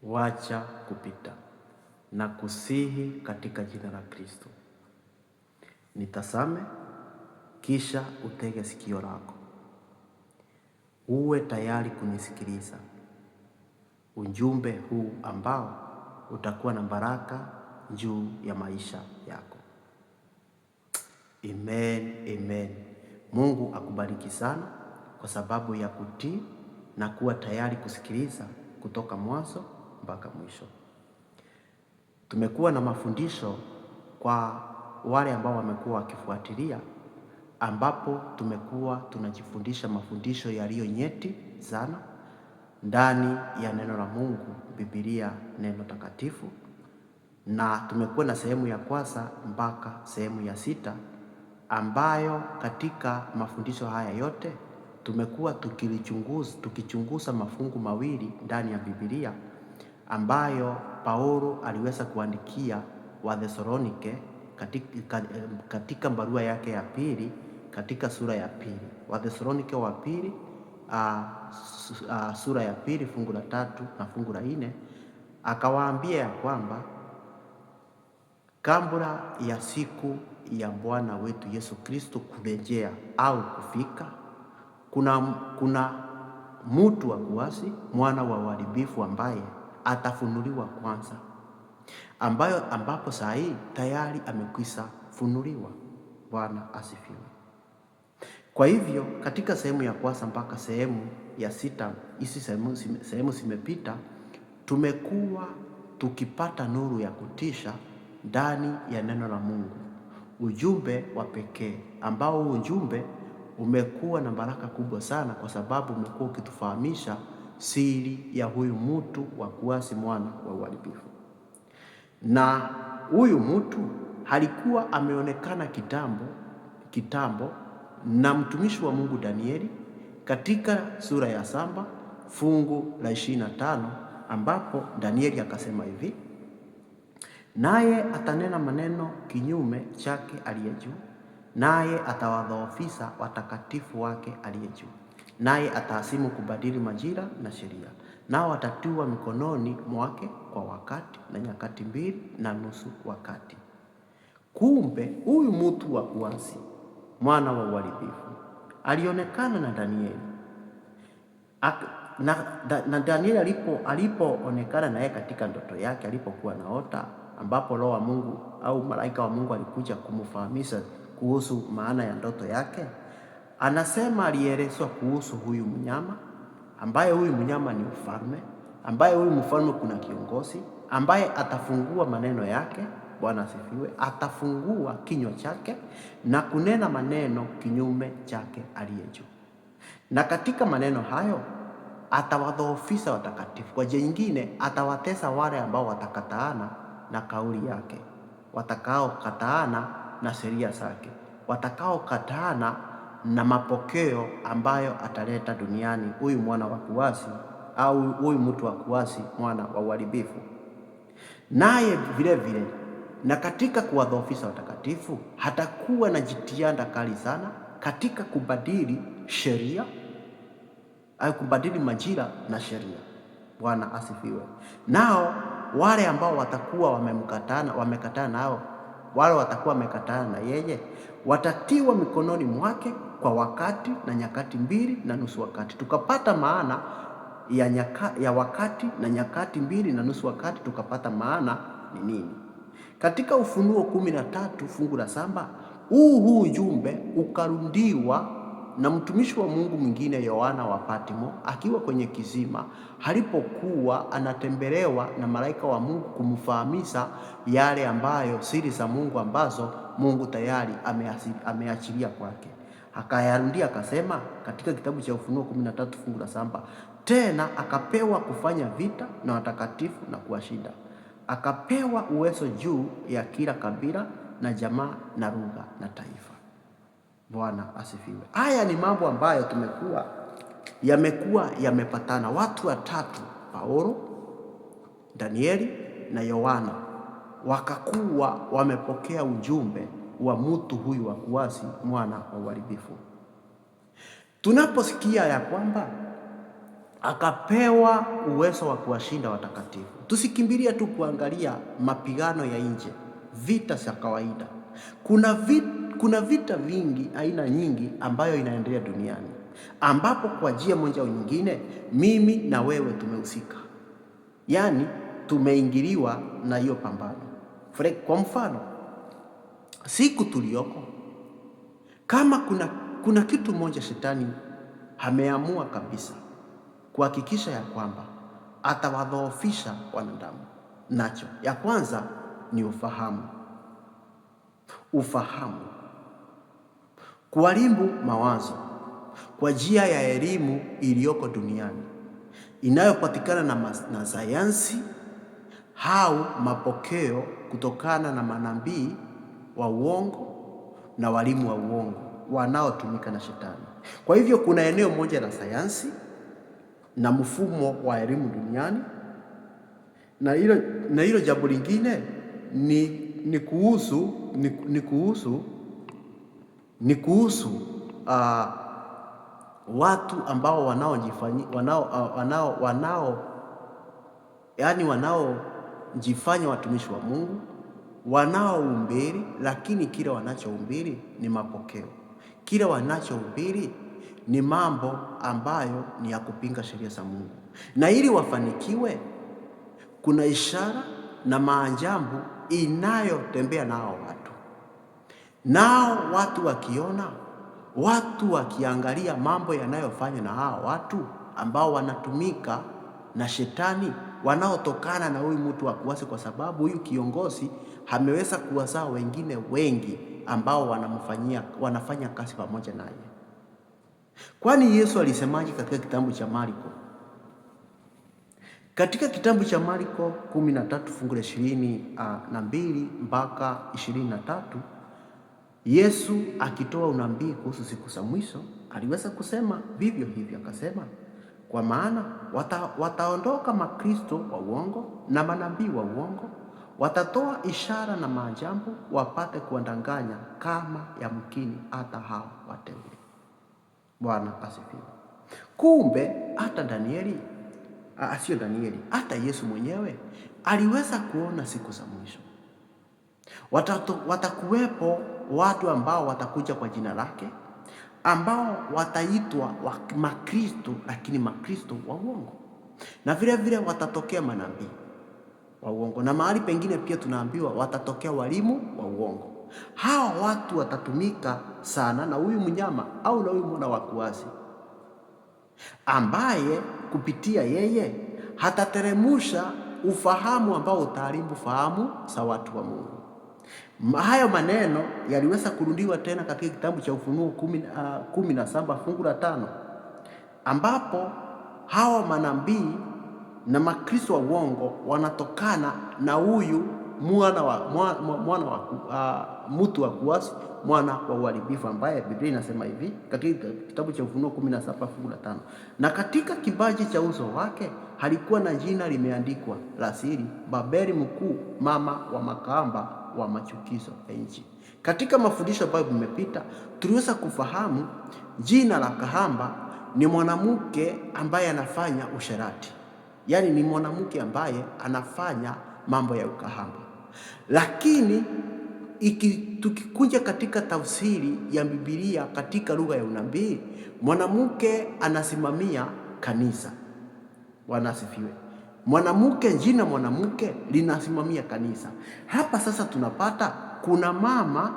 wacha kupita na kusihi katika jina la Kristo. Nitazame kisha utege sikio lako. Uwe tayari kunisikiliza ujumbe huu ambao utakuwa na baraka juu ya maisha yako. Amen, amen. Mungu akubariki sana kwa sababu ya kutii na kuwa tayari kusikiliza kutoka mwanzo mpaka mwisho. Tumekuwa na mafundisho kwa wale ambao wamekuwa wakifuatilia, ambapo tumekuwa tunajifundisha mafundisho yaliyo nyeti sana ndani ya neno la Mungu, Biblia, neno takatifu, na tumekuwa na sehemu ya kwanza mpaka sehemu ya 6, ambayo katika mafundisho haya yote tumekuwa tukichunguza mafungu mawili ndani ya Biblia ambayo Paulo aliweza kuandikia Wathesalonike katika barua yake ya pili katika sura ya pili. Wathesalonike wa pili sura ya pili fungu la 3 na fungu la 4, akawaambia ya kwamba kabla ya siku ya Bwana wetu Yesu Kristo kurejea au kufika, kuna mtu wa kuasi, mwana wa uharibifu ambaye atafunuliwa kwanza, ambapo saa hii tayari amekwisha funuliwa. Bwana asifiwe. Kwa hivyo katika sehemu ya kwanza mpaka sehemu ya 6, hizi sehemu zimepita, tumekuwa tukipata nuru ya kutisha ndani ya neno la Mungu, ujumbe wa pekee ambao ujumbe umekuwa na baraka kubwa sana, kwa sababu umekuwa ukitufahamisha siri ya huyu mtu wa kuasi, mwana wa uharibifu. Na huyu mtu alikuwa ameonekana kitambo na mtumishi wa Mungu Danieli katika sura ya 7 fungu la 25, ambapo Danieli akasema hivi: naye atanena maneno kinyume chake aliye juu, naye atawadhoofisha watakatifu wake aliye juu, naye ataasimu kubadili majira na sheria, nao watatiwa mikononi mwake kwa wakati na nyakati 2.5 wakati. Kumbe huyu mtu wa kuasi, mwana wa uharibifu, alionekana na Danieli. Na Danieli alipoonekana naye katika ndoto yake, alipokuwa naota, ambapo roho wa Mungu au malaika wa Mungu alikuja kumfahamisha kuhusu maana ya ndoto yake, anasema alielezwa kuhusu huyu mnyama, ambaye huyu mnyama ni ufalme, ambaye huyu mfalme kuna kiongozi ambaye atafungua maneno yake. Bwana asifiwe. Atafungua kinywa chake na kunena maneno kinyume chake aliye juu, na katika maneno hayo atawadhoofisha watakatifu. Kwa jina nyingine, atawatesa wale ambao watakataana na kauli yake, watakaokataana na sheria zake, watakaokataana na mapokeo ambayo ataleta duniani huyu mwana wa kuasi au huyu mtu wa kuasi, mwana wa uharibifu. Naye vile vile, na katika kuwadhoofisha watakatifu, hatakuwa na jitihada kali sana katika kubadili sheria au kubadili majira na sheria. Bwana asifiwe. Nao wale ambao watakuwa wamekatana nao, wale watakuwa wamekatana na yeye, watatiwa mikononi mwake kwa wakati na nyakati 2.5 wakati. Tukapata maana ya wakati na nyakati 2.5 wakati, tukapata maana ni nini katika Ufunuo 13 fungu la 7. Huu ujumbe ukarundiwa na mtumishi wa Mungu mwingine, Yohana wa Patmo, akiwa kwenye kizima, alipokuwa anatembelewa na malaika wa Mungu kumfahamisha yale ambayo siri za Mungu ambazo Mungu tayari ameachilia kwake. Akayarudia akasema katika kitabu cha Ufunuo 13 fungu la 7, tena akapewa kufanya vita na watakatifu na kuwashinda, akapewa uwezo juu ya kila kabila na jamaa na lugha na taifa. Bwana asifiwe. Haya ni mambo ambayo yamekuwa yamepatana. Watu watatu, Paulo, Danieli na Yohana, wakakuwa wamepokea ujumbe wa mtu huyu wa kuasi, mwana wa uharibifu. Tunaposikia ya kwamba akapewa uwezo wa kuwashinda watakatifu. Tusikimbilia tu kuangalia mapigano ya nje, vita za kawaida. Kuna vita vingi, aina nyingi ambayo inaendelea duniani, ambapo kwa njia moja au nyingine mimi na wewe tumehusika, yaani tumeingiliwa na hiyo pambano. Kwa mfano, siku tulioko, kama kuna kitu moja shetani ameamua kabisa kuhakikisha ya kwamba atawadhoofisha wanadamu nacho, ya kwanza ni ufahamu, kuharibu mawazo kwa njia ya elimu iliyoko duniani inayopatikana na sayansi au mapokeo kutokana na manabii wa uongo na walimu wa uongo wanaotumika na shetani. Kwa hivyo kuna eneo moja la sayansi na mfumo wa elimu duniani, na hilo jambo lingine ni kuhusu watu ambao wanaojifanya watumishi wa Mungu, wanaohubiri, lakini kile wanachohubiri ni mapokeo. Kile wanachohubiri ni mambo ambayo ni ya kupinga sheria za Mungu. Na ili wafanikiwe, kuna ishara na maajabu inayotembea nao watu. Nao watu wakiona, watu wakiangalia mambo yanayofanywa na hao watu ambao wanatumika na shetani, wanaotokana na huyu mtu wa kuasi, kwa sababu huyu kiongozi ameweza kuwazaa wengine wengi ambao wanafanya kazi pamoja naye. Kwani Yesu alisemaje katika kitabu cha Marko? Katika kitabu cha Marko 13 fungu la 22 mpaka 23, Yesu akitoa unabii kuhusu siku za mwisho aliweza kusema vivyo hivyo, akasema, kwa maana wataondoka makristo wa uongo na manabii wa uongo, watatoa ishara na maajabu wapate kuwadanganya kama yamkini hata hao wateule. Bwana asifiwe. Kumbe hata hata Yesu mwenyewe aliweza kuona siku za mwisho. Watakuwepo watu ambao watakuja kwa jina lake, ambao wataitwa makristo, lakini makristo wa uongo. Na vile vile watatokea manabii wa uongo, na mahali pengine pia tunaambiwa watatokea walimu wa uongo. Hawa watu watatumika sana na huyu mnyama au na huyu mwana wa kuasi, ambaye kupitia yeye hatateremusha ufahamu ambao utaharibu fahamu za watu wa Mungu. Hayo maneno yaliweza kurudiwa tena katika kitabu cha Ufunuo 17 fungu la 5, ambapo hawa manabii na makristo wa uongo wanatokana na huyu mtu wa kuasi, mwana wa uharibifu, ambaye Biblia inasema hivi katika kitabu cha Ufunuo 17 fungu la 5, na katika kibaji cha uso wake halikuwa na jina limeandikwa la siri, Babeli mkuu, mama wa makahaba wa machukizo ya nchi. Katika mafundisho ambayo vimepita, tuliweza kufahamu jina la kahaba ni mwanamke ambaye anafanya usherati, yaani ni mwanamke ambaye anafanya mambo ya ukahaba. Lakini tukikuja katika tafsiri ya Biblia katika lugha ya unabii, mwanamke anasimamia kanisa. Bwana asifiwe. Jina mwanamke linasimamia kanisa. Hapa sasa tunapata kuna mama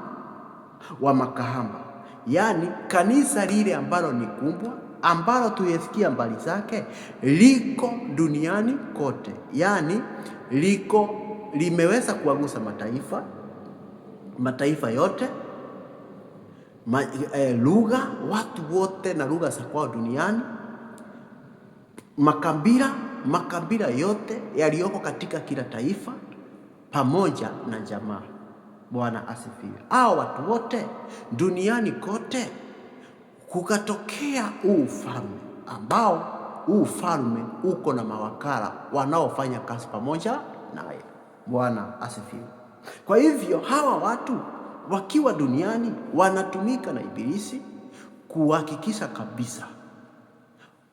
wa makahaba, yaani kanisa lile ambalo ni kubwa, ambalo tuyesikia mbali zake, liko duniani kote, yaani limeweza kuwagusa mataifa yote, lugha, watu wote na lugha za kwao duniani, makabila yote yaliyoko katika kila taifa, pamoja na jamaa. Bwana asifiwe. Hao watu wote duniani kote, kukatokea ufalme ambao ufalme uko na mawakala wanaofanya kazi pamoja naye. Bwana asifiwe. Kwa hivyo hawa watu wakiwa duniani wanatumika na Ibilisi kuhakikisha kabisa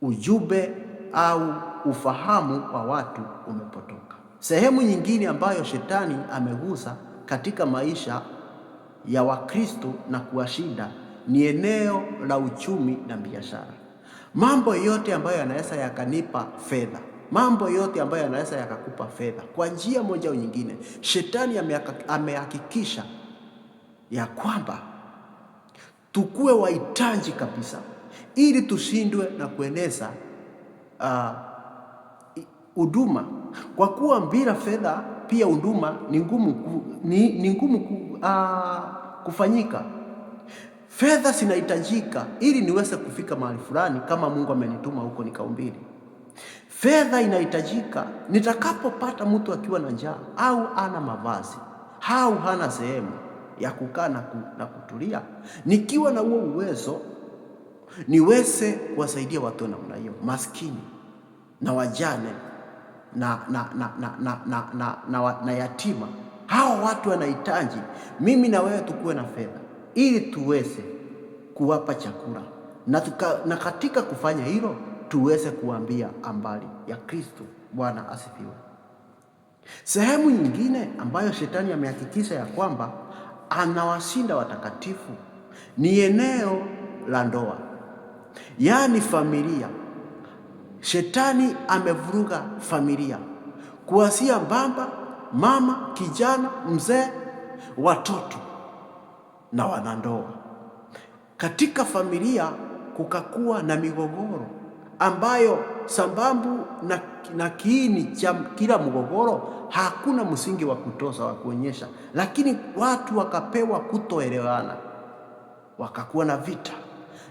ujumbe au ufahamu wa watu umepotoka. Sehemu nyingine ambayo shetani amegusa katika maisha ya Wakristo na kuwashinda ni eneo la uchumi na biashara. Mambo yote ambayo yanaweza yakanipa fedha, mambo yote ambayo yanaweza yakakupa fedha kwa njia moja au nyingine, shetani amehakikisha ya kwamba tukue wahitaji kabisa, ili tushindwe na kueneza huduma, kwa kuwa bila fedha pia huduma ni ngumu kufanyika. Fedha zinahitajika ili niweze kufika mahali fulani, kama Mungu amenituma huko nikahubiri. Fedha inahitajika nitakapopata mtu akiwa na njaa au ana mavazi au hana sehemu ya kukaa na kutulia, nikiwa na huo uwezo niweze kuwasaidia watu namna hiyo, maskini na wajane na yatima. Hawa watu wanahitaji mimi na wewe tukuwe na fedha ili tuweze kuwapa chakula, na katika kufanya hilo tuweze kuambia habari ya Kristo. Bwana asifiwe. Sehemu nyingine ambayo shetani amehakikisha ya kwamba anawashinda watakatifu ni eneo la ndoa, yaani familia. Shetani amevuruga familia, kuanzia baba, mama, kijana, mzee, watoto na wanandoa. Katika familia kukakuwa na migogoro ambayo sababu na kiini cha kila mgogoro hakuna msingi wa kutosha wa kuonyesha, lakini watu wakapewa kutoelewana, wakakuwa na vita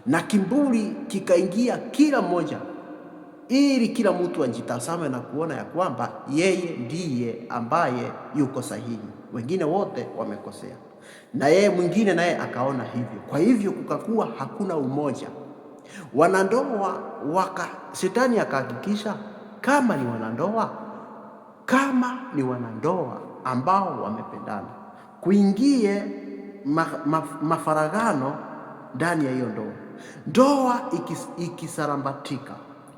na kiburi kikaingia kila mmoja, ili kila mtu ajitazame na kuona ya kwamba yeye ndiye ambaye yuko sahihi, wengine wote wamekosea, na yeye mwingine naye akaona hivyo. Kwa hivyo kukakuwa hakuna umoja. Wanandoa shetani akahakikisha kama ni wanandoa ambao wamependana, kuingie mafaragano ndani ya hiyo ndoa. Ndoa ikisarambatika,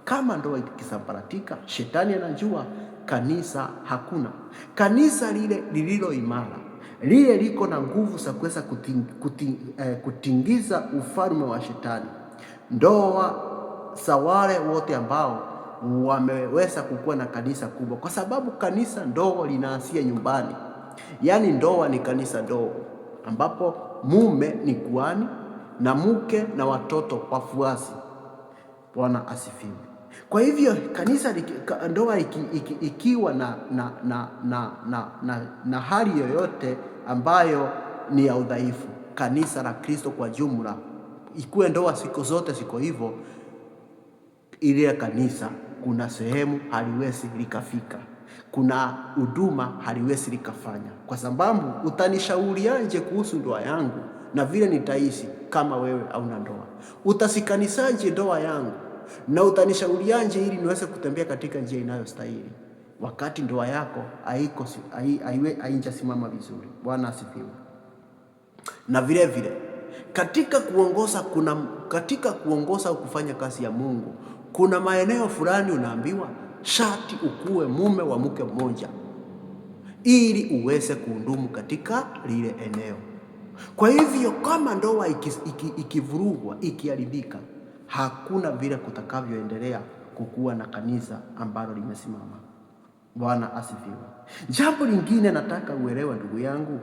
kama ndoa ikisambaratika, shetani anajua kanisa hakuna. Kanisa lile lililo imara, lile liko na nguvu za kuweza kutingiza ufalme wa shetani. Ndoa za wale wote ambao wameweza kukuwa na kanisa kubwa, kwa sababu kanisa ndogo linaanzia nyumbani. Yaani ndoa ni kanisa ndogo ambapo mume ni kuhani na mke na watoto wafuasi. Bwana asifiwe. Kwa hivyo kanisa ndoa ikiwa na hali yoyote ambayo ni ya udhaifu, kanisa la Kristo kwa jumla, ikuwe ndoa siku zote siko hivyo, ile kanisa kuna sehemu haliwezi likafika, kuna huduma haliwezi likafanya, kwa sababu utanishauriaje kuhusu ndoa yangu na vile nitaishi kama wewe hauna ndoa? Utasikanisaje ndoa yangu na utanishauriaje ili niweze kutembea katika njia inayostahili wakati ndoa yako haijasimama vizuri? Bwana asifiwe. Na vile vile katika kuongoza au kufanya kazi ya Mungu, kuna maeneo fulani unaambiwa sharti ukuwe mume wa mke mmoja ili uweze kuhudumu katika lile eneo. Kwa hivyo kama ndoa ikivurugwa, ikiharibika, hakuna vile kutakavyoendelea kukuwa na kanisa ambalo limesimama. Bwana asifiwe. Jambo lingine nataka uelewe ndugu yangu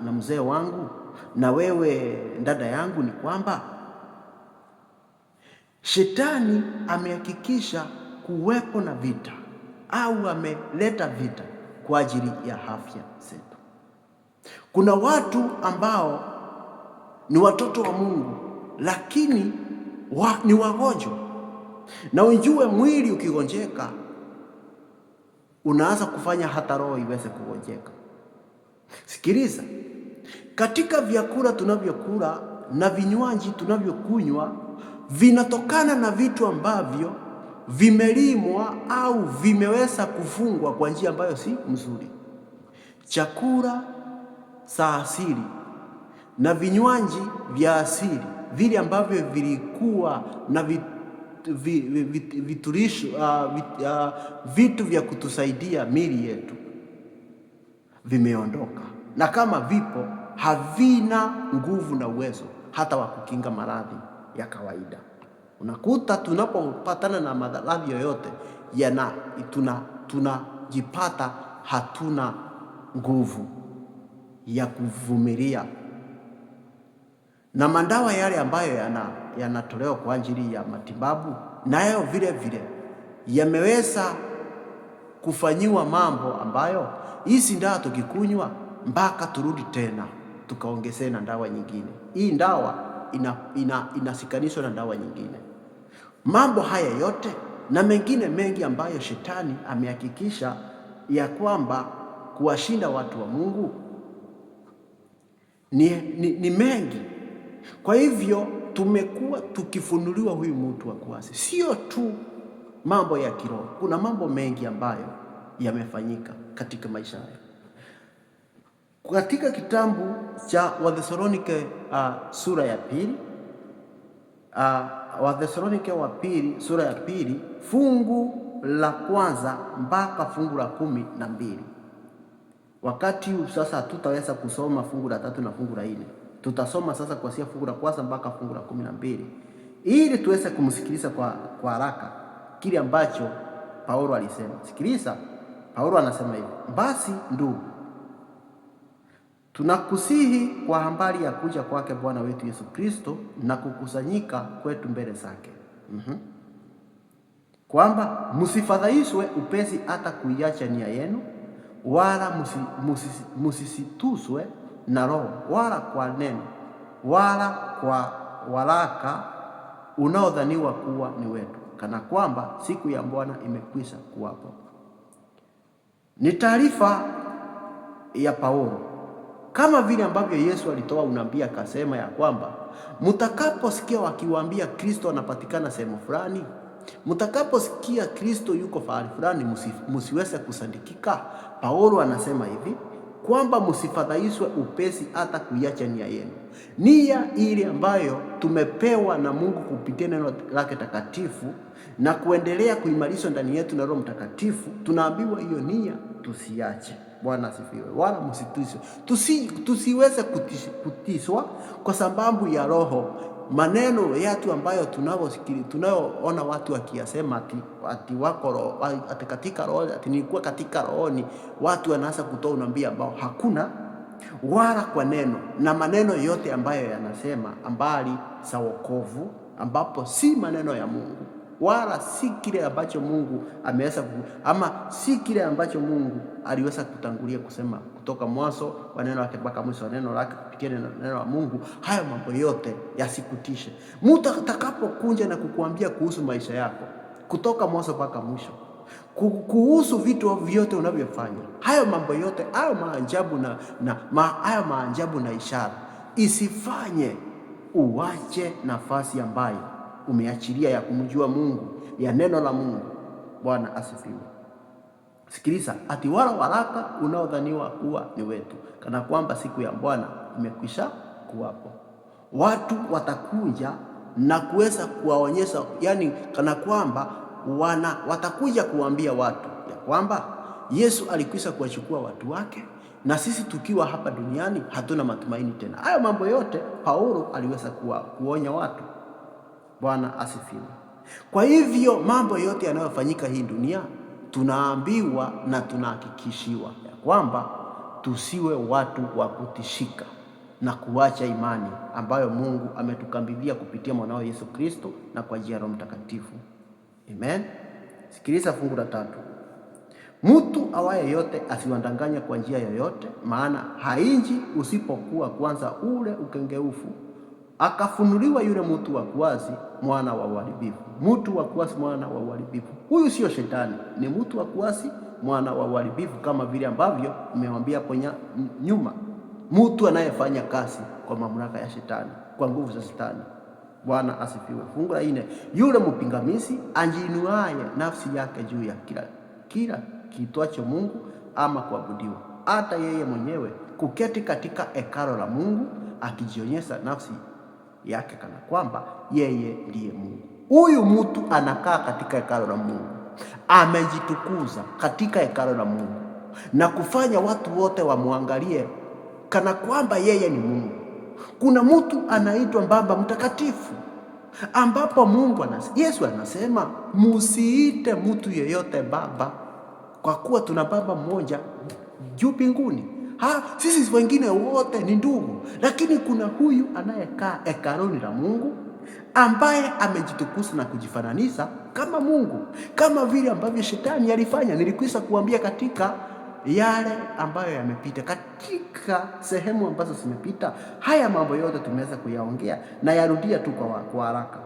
na mzee wangu na wewe dada yangu, ni kwamba shetani amehakikisha kuwepo na vita au ameleta vita kwa ajili ya afya zetu. Kuna watu ambao ni watoto wa Mungu lakini ni wagonjwa, na unjue mwili ukigonjeka unaanza kufanya hata roho iweze kugonjeka. Sikiliza, katika vyakula tunavyokula na vinywaji tunavyokunywa vinatokana na vitu ambavyo vimelimwa au vimeweza kufungwa kwa njia ambayo si mzuri. Chakula za asili na vinywaji vya asili, vile ambavyo vilikuwa na vitu vya kutusaidia mili yetu vimeondoka, na kama vipo havina nguvu na uwezo hata wa kukinga maradhi ya kawaida. Unakuta tunapopatana na maradhi yoyote tunajipata hatuna nguvu ya kuvumilia, na madawa yale ambayo yanatolewa kwa ajili ya matibabu nayo vile vile yameweza kufanyiwa mambo ambayo hizi dawa tukikunywa mpaka turudi tena tukaongezee na dawa nyingine. Hii dawa inasikanishwa na dawa nyingine. Mambo haya yote na mengine mengi ambayo shetani amehakikisha ya kwamba kuwashinda watu wa Mungu ni mengi. Kwa hivyo tumekuwa tukifunuliwa huyu mtu wa kuasi, sio tu mambo ya kiroho, kuna mambo mengi ambayo yamefanyika katika maisha haya. Katika kitabu cha Wathesalonike sura ya pili, Wathesalonike wa pili sura ya pili fungu la kwanza mpaka fungu la 12. Wakati huu sasa hatutaweza kusoma fungu la 3 na fungu la 4. Tutasoma sasa kuanzia fungu la kwanza mpaka fungu la 12 ili tuweze kumsikiliza kwa haraka kile ambacho Paulo alisema. Sikiliza, Paulo anasema hivi: basi ndugu, tunakusihi kwa habari ya kuja kwake Bwana wetu Yesu Kristo na kukusanyika kwetu mbele zake, kwamba msifadhaishwe upesi hata kuiacha nia yenu, wala musisituswe na roho, wala kwa neno, wala kwa waraka unaodhaniwa kuwa ni wetu, kana kwamba siku ya Bwana imekwisha kuwapo. Ni taarifa ya Paulo, kama vile ambavyo Yesu alitoa unabii akasema ya kwamba mtakaposikia wakiwaambia Kristo anapatikana sehemu fulani, mtakaposikia Kristo yuko fahali fulani, msiweze kusandikika. Paulo anasema hivi kwamba msifadhaishwe upesi hata kuiacha nia yenu. Nia ile ambayo tumepewa na Mungu kupitia neno lake takatifu na kuendelea kuimarishwa ndani yetu na Roho Mtakatifu, tunaambiwa hiyo nia tusiache. Bwana asifiwe. Wala msitiswe, tusiweze kutishwa kwa sababu ya roho, maneno yetu ambayo tunayoona watu wakiyasema ati wako roho, ati katika roho, ati nilikuwa katika rohoni. Watu wanaanza kutoa unabii ambao hakuna, wala kwa neno na maneno yote ambayo yanasema ambali za wokovu, ambapo si maneno ya Mungu, wala si kile ambacho Mungu ameweza ama si kile ambacho Mungu aliweza kutangulia kusema kutoka mwanzo wa neno lake mpaka mwisho wa neno lake kupitia neno la Mungu. Hayo mambo yote yasikutishe. Mtu atakapokuja na kukuambia kuhusu maisha yako kutoka mwanzo mpaka mwisho, kuhusu vitu vyote unavyofanya, hayo mambo yote, hayo maajabu na ishara, isifanye uache nafasi ambayo umeachilia ya kumjua Mungu, ya neno la Mungu. Bwana asifiwe. Sikiliza, ati wala waraka unaodhaniwa kuwa ni wetu, kana kwamba siku ya Bwana imekwisha kuwapo. Watu watakuja na kuweza kuwaonyesha, yani kana kwamba watakuja kuambia watu ya kwamba Yesu alikwisha kuwachukua watu wake, na sisi tukiwa hapa duniani hatuna matumaini tena. Hayo mambo yote Paulo aliweza kuonya watu. Bwana asifiwe. Kwa hivyo mambo yote yanayofanyika hii dunia, tunaambiwa na tunahakikishiwa ya kwamba tusiwe watu wa kutishika na kuacha imani ambayo Mungu ametukabidhia kupitia mwanao Yesu Kristo na kwa njia ya Roho Mtakatifu. Amen. Sikiliza fungu la 3. Mtu awaye yote asiwadanganye kwa njia yoyote, maana haiji usipokuwa kwanza ule ukengeufu, akafunuliwa yule mtu wa kuasi, mwana wa uharibifu. Mtu wa kuasi, mwana wa uharibifu. Huyu sio shetani, ni mtu wa kuasi, mwana wa uharibifu, kama vile ambavyo nimewambia hapo nyuma. Mtu anayefanya kazi kwa mamlaka ya shetani, kwa nguvu za shetani. Bwana asifiwe. Fungu la 4, yule mpingamizi ajiinuaye nafsi yake juu ya kila kiitwacho Mungu ama kuabudiwa, hata yeye mwenyewe kuketi katika hekalo la Mungu, akijionyesha nafsi yake kana kwamba yeye ndiye Mungu. Huyu mtu anakaa katika hekalu la Mungu, amejitukuza katika hekalu la Mungu na kufanya watu wote wamwangalie kana kwamba yeye ni Mungu. Kuna mtu anaitwa Baba Mtakatifu, ambapo Yesu anasema musiite mtu yeyote baba, kwa kuwa tuna Baba mmoja juu mbinguni. Sisi wengine wote ni ndugu, lakini kuna huyu anayekaa hekaluni la Mungu ambaye amejitukuza na kujifananisha kama Mungu, kama vile ambavyo shetani alifanya. Nilikwisha kuambia katika yale ambayo yamepita, katika sehemu ambazo zimepita, haya mambo yote tumeweza kuyaongea na yarudia tu kwa haraka.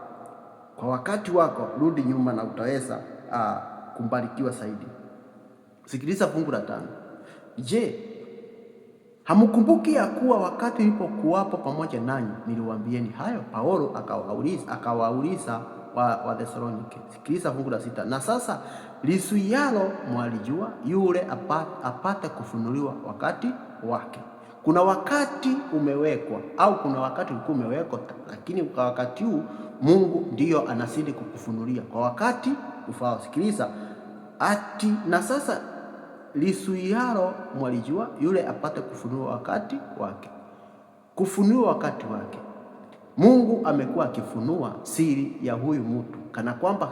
Kwa wakati wako rudi nyuma na utaweza kumbarikiwa zaidi. Sikiliza fungu la 5. Je, hamkumbuki ya kuwa wakati nilipokuwapo pamoja nanyi niliwaambieni hayo? Paulo akawauliza wa Thesalonike. Sikiliza fungu la 6. Na sasa lizuialo mwalijua, yule apate kufunuliwa wakati wake. Kuna wakati umewekwa, au kuna wakati ulikuwa umewekwa, lakini kwa wakati huu Mungu ndiyo anazidi kukufunulia kwa wakati ufao. Sikiliza, na sasa lizuialo mwalijua, yule apate kufunuliwa wakati wake. Kufunuliwa wakati wake. Mungu amekuwa akifunua siri ya huyu mtu kana kwamba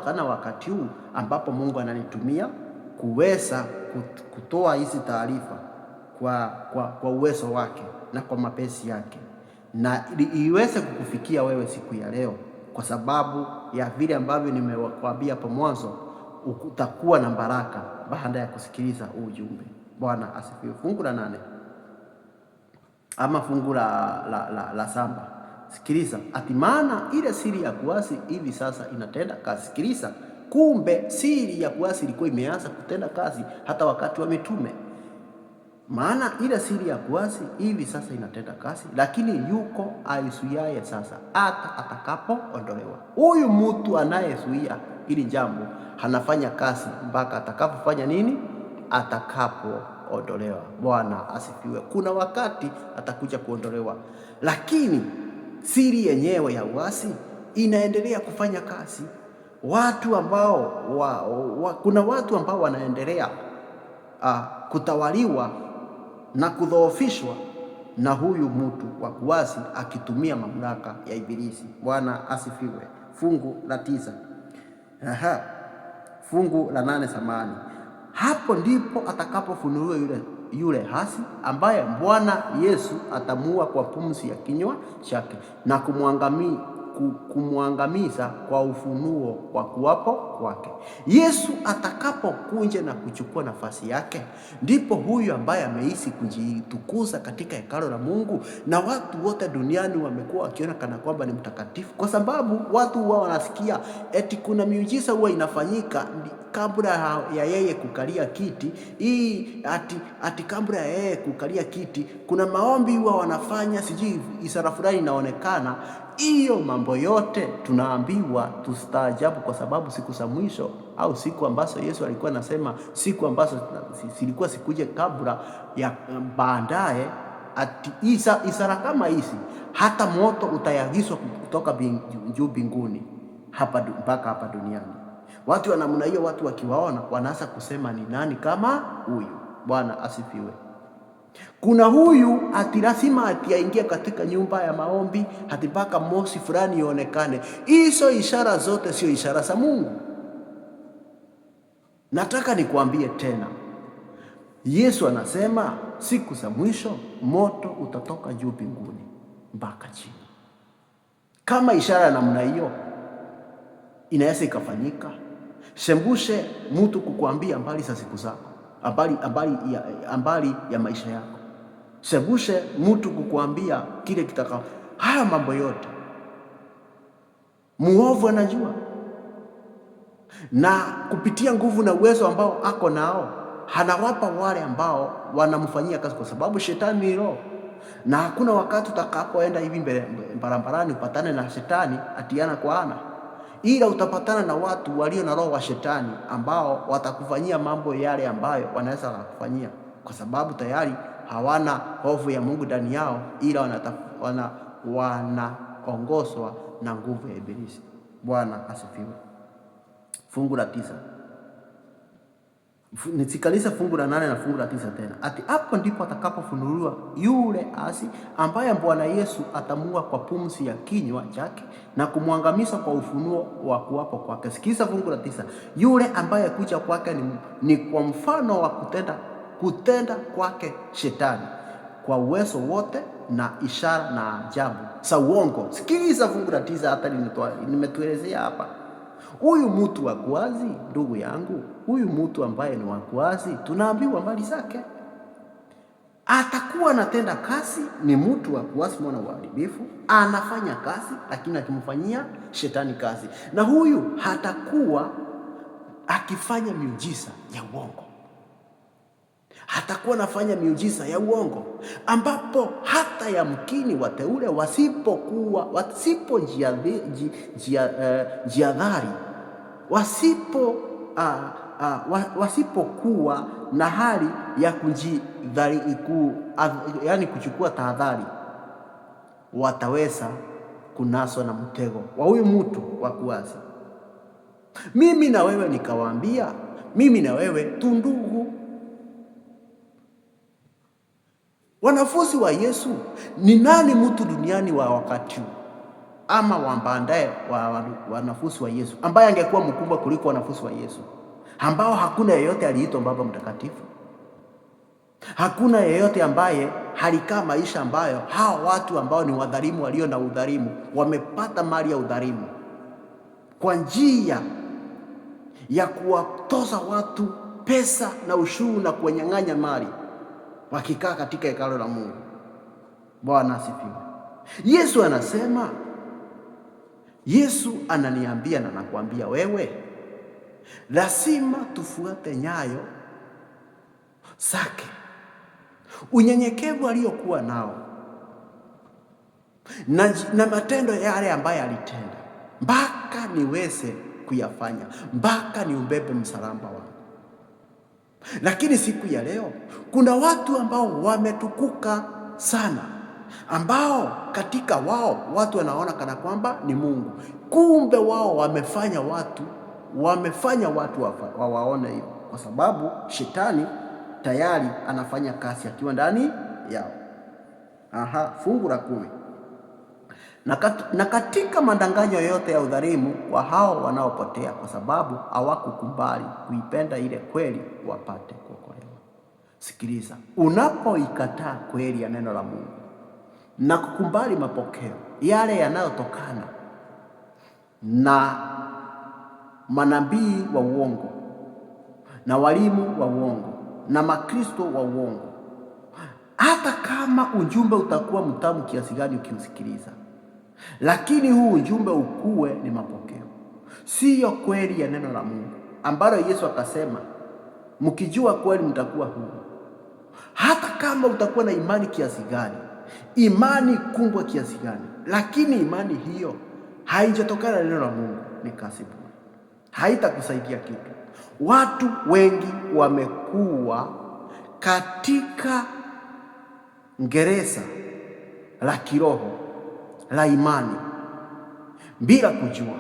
kana wakati huu ambapo Mungu ananitumia kuweza kutoa hizi taarifa kwa uwezo wake na kwa mapenzi yake, na iweze kukufikia wewe siku ya leo, kwa sababu ya vile ambavyo nimewaambia hapo mwanzo, utakuwa na baraka baada ya kusikiliza ujumbe. Bwana asifiwe. Fungu la 8 ama fungu la 7. Sikiliza, ati maana ile siri ya kuasi hivi sasa inatenda kazi. Sikiliza, kumbe siri ya kuasi ilikuwa imeanza kutenda kazi hata wakati wa mitume. Maana ile siri ya kuasi hivi sasa inatenda kazi, lakini yuko aizuiaye sasa hata atakapoondolewa. Huyu mtu anayezuia ili jambo hanafanya kazi mpaka atakapofanya nini? Atakapoondolewa. Bwana asifiwe. Kuna wakati atakuja kuondolewa, lakini siri yenyewe ya uasi inaendelea kufanya kazi. Watu ambao kuna watu ambao wanaendelea kutawaliwa na kudhoofishwa na huyu mtu wa kuasi akitumia mamlaka ya Ibilisi. Bwana asifiwe. Fungu la 9. Fungu la 8 samani. Hapo ndipo atakapofunuliwa yule hasi ambaye Bwana Yesu atamuua kwa pumzi ya kinywa chake na kumwangamiza kwa ufunuo wa kuwapo kwake. Yesu atakapokuja na kuchukua nafasi yake, ndipo huyu ambaye ameishi kujitukuza katika hekalu la Mungu, na watu wote duniani wamekuwa wakiona kana kwamba ni mtakatifu, kwa sababu watu wao wanasikia eti kuna miujiza huwa inafanyika kabla ya yeye kukalia kiti. Ati kabla ya yeye kukalia kiti kuna maombi huwa wanafanya, sijui ishara fulani inaonekana. Hiyo mambo yote tunaambiwa tustaajabu, kwa sababu siku za mwisho au siku ambazo Yesu alikuwa anasema siku ambazo zilikuwa sikuje kabla ya baadaye, ati ishara kama hizi, hata moto utayagizwa kutoka juu mbinguni mpaka hapa duniani. Watu wa namna hiyo, watu wakiwaona wanaanza kusema ni nani kama huyu? Bwana asifiwe. Kuna huyu ati lazima aingie katika nyumba ya maombi hadi mpaka moshi fulani ionekane. Hizo ishara zote sio ishara za Mungu. Nataka nikuambie tena, Yesu anasema siku za mwisho moto utatoka juu mbinguni mpaka chini. Kama ishara ya namna hiyo inaweza ikafanyika, sembushe mtu kukuambia habari za siku zako, habari ya maisha yako. Sembushe mtu kukuambia kile kitakao. Haya mambo yote muovu anajua, na kupitia nguvu na uwezo ambao ako nao hanawapa wale ambao wanamfanyia kazi, kwa sababu shetani ni roho, na hakuna wakati utakapoenda hivi barabarani upatane na shetani atiana kwa ana, ila utapatana na watu walio na roho wa shetani ambao watakufanyia mambo yale ambayo wanaweza kufanyia, kwa sababu tayari hawana hofu ya Mungu ndani yao, ila wanaongozwa na nguvu ya Ibilisi. Bwana asifiwe. Fungu la 9. Nisikalisa fungu la 8 na fungu la 9 tena. Ati hapo ndipo atakapofunuliwa yule asi ambaye Bwana Yesu atamua kwa pumzi ya kinywa chake na kumwangamiza kwa ufunuo wa kuwapo kwake. Sikiza fungu la 9. Yule ambaye kuja kwake ni kwa mfano wa kutenda kwake Shetani kwa uwezo wote na ishara na ajabu za uongo. Sikiza fungu la 9, hata nimetuelezea hapa. Huyu mtu wa kuasi, ndugu yangu, huyu mtu ambaye ni wa kuasi, tunaambiwa habari zake. Atakuwa anatenda kazi, ni mtu wa kuasi, mwana wa uharibifu, anafanya kazi lakini akimfanyia Shetani kazi. Na huyu hatakuwa akifanya miujiza ya uongo. Hatakuwa anafanya miujiza ya uongo ambapo hata yamkini wateule wasipokuwa na hali ya yani kuchukua tahadhari, wataweza kunaswa na mtego wa huyu mtu wa kuasi. Mimi na wewe nikawaambia, mimi na wewe tundugu, wanafunzi wa Yesu. Ni nani mtu duniani wa wakati huu ama wa baadaye wa wanafunzi wa Yesu ambaye angekuwa mkubwa kuliko wanafunzi wa Yesu, ambao hakuna yeyote aliitwa Baba Mtakatifu? Hakuna yeyote ambaye halikaa maisha ambayo hawa watu ambao ni wadhalimu, walio na udhalimu, wamepata mali ya udhalimu kwa njia ya kuwatoza watu pesa na ushuru na kuwanyang'anya mali, wakikaa katika hekalo la Mungu. Bwana asifiwe. Yesu anasema, Yesu ananiambia na nakwambia wewe, lazima tufuate nyayo zake. Unyenyekevu aliyokuwa nao na matendo yale ambayo alitenda, mpaka niweze kuyafanya, mpaka niubebe msalaba wangu. Lakini siku ya leo kuna watu ambao wametukuka sana, ambao katika watu wanaona kana kwamba ni Mungu, kumbe wao wamefanya watu wawaone hivyo, kwa sababu Shetani tayari anafanya kazi akiwa ndani yao. Fungu la 10. Na katika madanganyo yote ya udhalimu wa hao wanaopotea, kwa sababu hawakukubali kuipenda ile kweli wapate kuokolewa. Sikiliza, unapoikataa kweli ya neno la Mungu na kukubali mapokeo yale yanayotokana na manabii wa uongo na walimu wa uongo na makristo wa uongo, hata kama ujumbe utakuwa mtamu kiasi gani ukiusikiliza, lakini huu ujumbe ukuwe ni mapokeo, siyo kweli ya neno la Mungu, ambalo Yesu akasema mkijua kweli mtakuwa huru. Hata kama utakuwa na imani kiasi gani, imani kubwa kiasi gani, lakini imani hiyo haijatokana na neno la Mungu, ni kazi bure, haitakusaidia kitu. Watu wengi wamekuwa katika gereza la kiroho la imani bila kujua,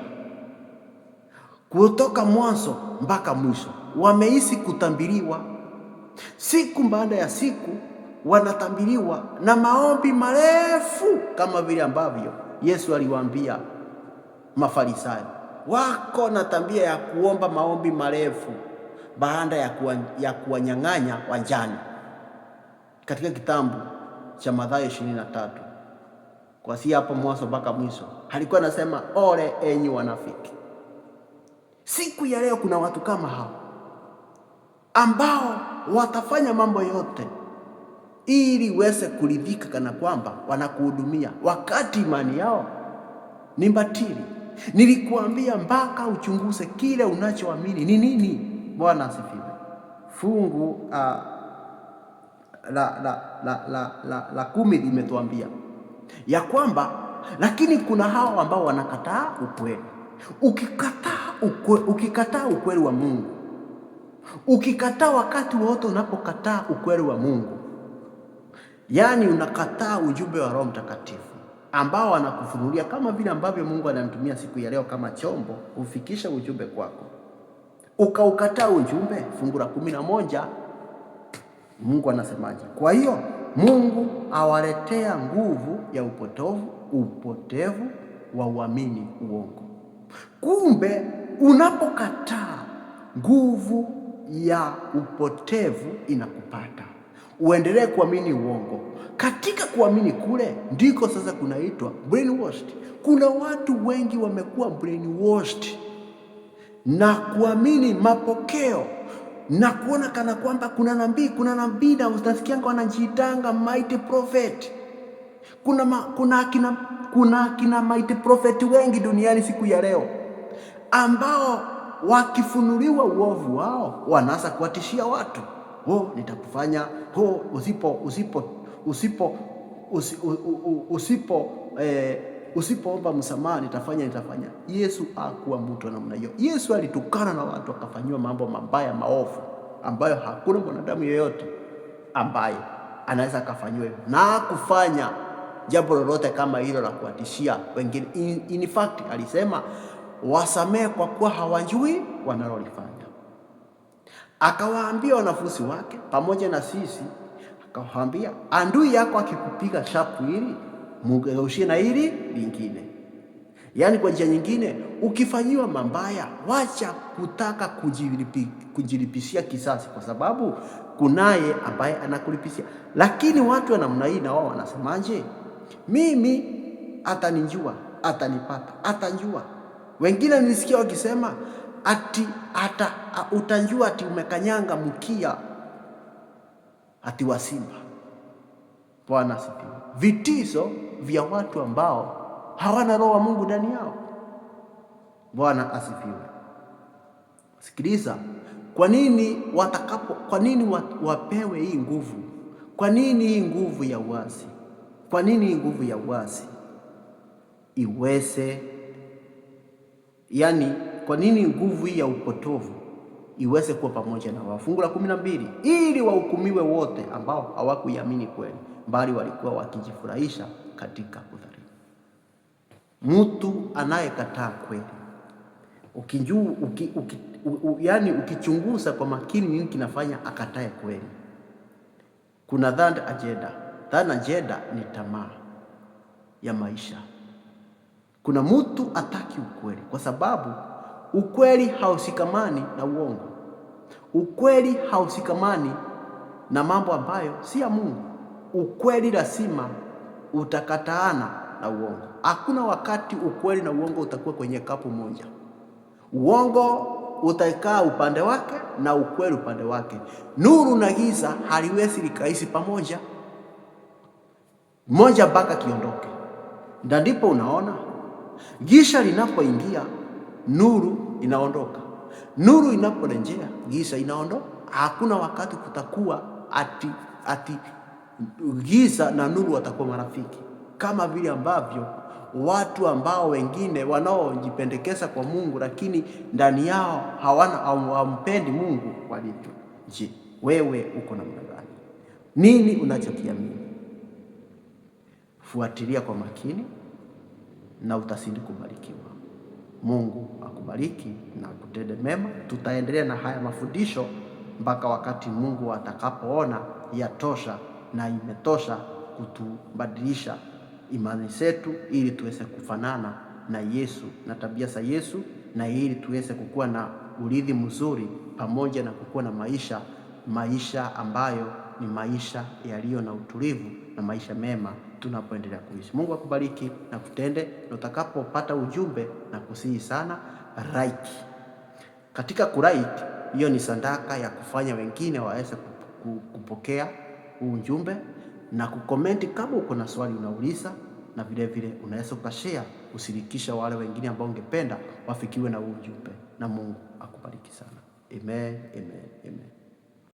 kutoka mwanzo mpaka mwisho. Wameishi kutambiriwa siku baada ya siku, wanatambiriwa na maombi marefu, kama vile ambavyo Yesu aliwaambia Mafarisayo. Wako na tabia ya kuomba maombi marefu baada ya kuwanyang'anya wajane, katika kitabu cha Mathayo 23 kwa si hapo mwanzo mpaka mwisho, alikuwa anasema ole enyi wanafiki. Siku ya leo kuna watu kama hao ambao watafanya mambo yote ili weze kuridhika kana kwamba wanakuhudumia, wakati imani yao ni batili. Nilikuambia mpaka uchunguze kile unachoamini ni nini. Bwana asifiwe. Fungu la 10 limetuambia ya kwamba lakini kuna hao ambao wanakataa ukweli. Ukikataa ukweli wa Mungu, ukikataa wakati wote unapokataa ukweli wa Mungu, yani unakataa ujumbe wa Roho Mtakatifu, ambao wanakufunulia kama vile ambavyo Mungu anamtumia siku ya leo kama chombo ufikisha ujumbe kwako. Ukaukataa ujumbe, fungu la 11 Mungu anasemaje? Kwa hiyo Mungu awaletea nguvu ya upotevu wa uamini uongo. Kumbe unapokataa, nguvu ya upotevu inakupata, uendelee kuamini uongo. Katika kuamini kule ndiko sasa kunaitwa brainwashed. Kuna watu wengi wamekuwa brainwashed na kuamini mapokeo na kuona kana kwamba kuna nabii na utasikia wanajiitanga mighty prophet. Kuna kina mighty prophet wengi duniani siku ya leo ambao wakifunuliwa uovu wao wanaanza kuwatishia watu. Nitakufanya usipoomba msamaha nitafanya. Yesu hakuwa mtu wa namna hiyo. Yesu alitukana na watu akafanywa mambo mabaya maovu ambayo hakuna mwanadamu yeyote ambaye anaweza akafanywa hivyo, na kufanya jambo lolote kama hilo la kuwatishia wengine. In fact alisema wasamehe kwa kuwa hawajui wanalolifanya. Akawaambia wanafunzi wake pamoja na sisi, akawaambia adui yako akikupiga shapu hili mgeushie na hili lingine. Yaani kwa njia nyingine, ukifanyiwa mabaya wacha kutaka kujilipishia kisasi, kwa sababu kunaye ambaye anakulipishia. Lakini watu wa namna hii na wao wanasemaje? Mimi atanijua, atanipata, atanjua. Wengine nilisikia wakisema utanjua ati umekanyanga mkia ati wa simba. Bwana asifiwe. Vitisho vya watu ambao hawana roho wa Mungu ndani yao. Bwana asifiwe. Sikiliza, kwa nini wapewe hii nguvu? Kwa nini hii nguvu ya uasi? Kwa nini hii nguvu ya uasi iweze, yani kwa nini nguvu hii ya upotovu iweze kuwa pamoja na wao? Fungu la 12, ili wahukumiwe wote ambao hawakuiamini kweli, bali walikuwa wakijifurahisha katika udhalimu. Mtu anayekataa kweli, ukichunguza kwa makini nini kinafanya akatae kweli, kuna third agenda. Third agenda ni tamaa ya maisha. Kuna mtu ataki ukweli kwa sababu ukweli hausikamani na uongo. Ukweli hausikamani na mambo ambayo si ya Mungu. Ukweli lazima utakataana na uongo. Hakuna wakati ukweli na uongo utakuwa kwenye kapu moja. Uongo utakaa upande wake na ukweli upande wake. Nuru na giza haliwezi likaishi pamoja, moja mpaka kiondoke. Ndipo unaona giza linapoingia nuru inaondoka, nuru inaporejea giza inaondoka. Hakuna wakati kutakuwa ati giza na nuru watakuwa marafiki, kama vile ambavyo watu ambao wengine wanaojipendekeza kwa Mungu lakini ndani yao hawampendi Mungu walivyo. Je, wewe uko namna gani? Nini unachokiamini? Fuatilia kwa makini na utazidi kubarikiwa. Mungu akubariki na akutende mema. Tutaendelea na haya mafundisho mpaka wakati Mungu atakapoona yatosha na imetosha kutubadilisha imani zetu, ili tuweze kufanana na Yesu na tabia za Yesu, na ili tuweze kukuwa na urithi mzuri pamoja na kukuwa na maisha ambayo ni maisha yaliyo na utulivu na maisha mema tunapoendelea kuishi. Mungu akubariki na kutende, na utakapopata ujumbe na kusihi sana like. Katika kulike, hiyo ni sadaka ya kufanya wengine waweze kupokea ujumbe, na kukomenti kama uko na swali unauliza, na vile vile unaweza ukashare kushirikisha wale wengine ambao ungependa wafikiwe na ujumbe. Na Mungu akubariki sana. Amen, amen, amen.